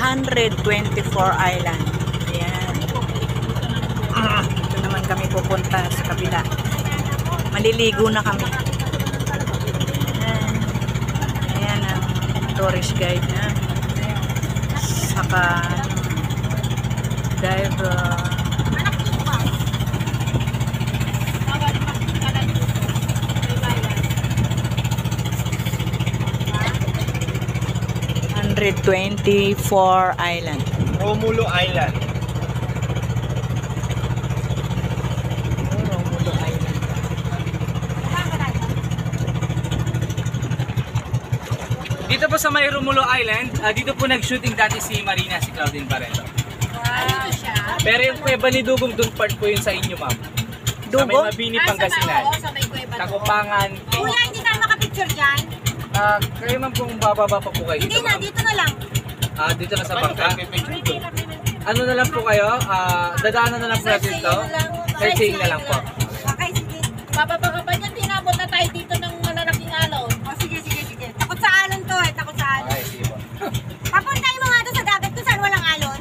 124 Island. Ayan. Ito naman kami pupunta sa kabila. Maliligo na kami. Ayan ang tourist guide na. Saka dive 124 Island. Romulo Island. Romulo Island. Dito po sa may Romulo Island, dito po nag-shooting dati si Marina, si Claudine Barreto. Dito siya. Pero yung Kuweba ni Dugong doon part po yun sa inyo, ma'am. Sa may Dugong? Mabini, Pangasinan. Sa may Kuweba. Takupangan. Kuya, hindi tayo makapicture dyan. Kayo ma'am kung bababa pa po kayo Hindi dito, na, ma'am. dito na lang. Dito na sa bangka. Ano na lang po kayo? Dadaanan na lang po natin ito. Sightseeing na lang po. Okay, sige. Bababa ka ba dyan? Tinabot na tayo dito ng malalaking alon. O, sige, sige, sige. Takot sa alon to eh, takot sa alon. Okay, sige po. Papuntahin mo nga doon sa dagat kung saan walang alon.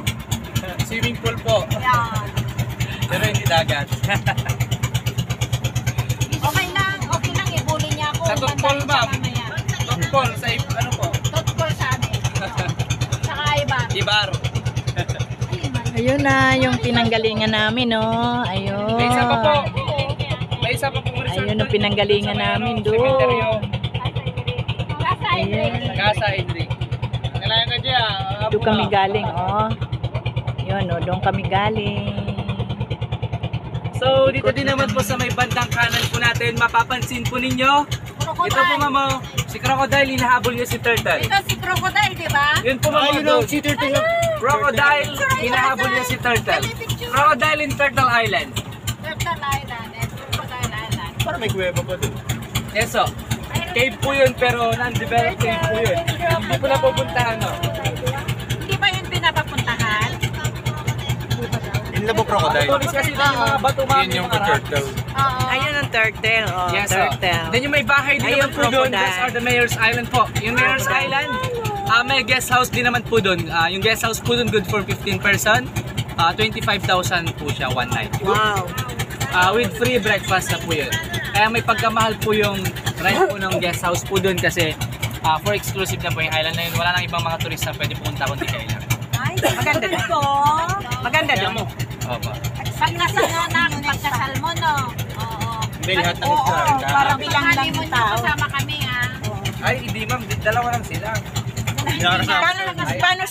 Swimming pool po. Yan. Pero hindi dagat. Okay lang ibuli niya ako. Sa Totpol, ma'am. Mamaya. Totpol, sa ano po? Totpol sa amin. Saka iba. Ibaro. Ayun na yung pinanggalingan namin, no? Ayun. May isa pa po. May isa pa pong resort. Ayun ang pinanggalingan namin doon. Cementerio. Ayun. Casa Hendrik. Kailangan ka dyan. Doon kami galing, oh. Yun, oh, doon kami galing. So, dito din naman po sa may bandang kanan po natin, mapapansin po ninyo. Ito po mama, si Crocodile, hinahabol niya si Turtle. Ito si Crocodile, di ba? Yun po mama doon. Si Turtle. Crocodile, hinahabol niya si Turtle. Crocodile in Turtle Island. Turtle Island. Crocodile Island. Para may kuweba pa doon. Eso. Cave po yun, pero non-developed cave po yun. Hindi po na pupuntahan, no? Hindi ba yun pinapapuntahan? Yun lang po crocodile. Tulis kasi na yung mga bato mami. Yun yung turtle. Oo. Ayun ang turtle, oh. Yes, Turtle. Then yung may bahay din Ayun, naman po doon, crocodile. those are the Mayor's Island po. Yung Mayor's Island, may guest house din naman po doon. Yung guest house po doon, good for 15 person. 25,000 po siya one night. Wow. With free breakfast na po yun. Kaya may pagkamahal po yung rent po ng guest house po doon kasi for exclusive na po yung island na yun. Wala nang ibang mga turista na pwede pumunta kundi kayo lang. Ay, maganda to. Maganda doon. Opo. Pagkasal mo na, pagkasal mo, no? Oo. Hindi, lahat ng Oo, isda. para bilang lang yung tao. Kasama kami, ha? Ay, hindi ma'am. Dalawa lang sila. Paano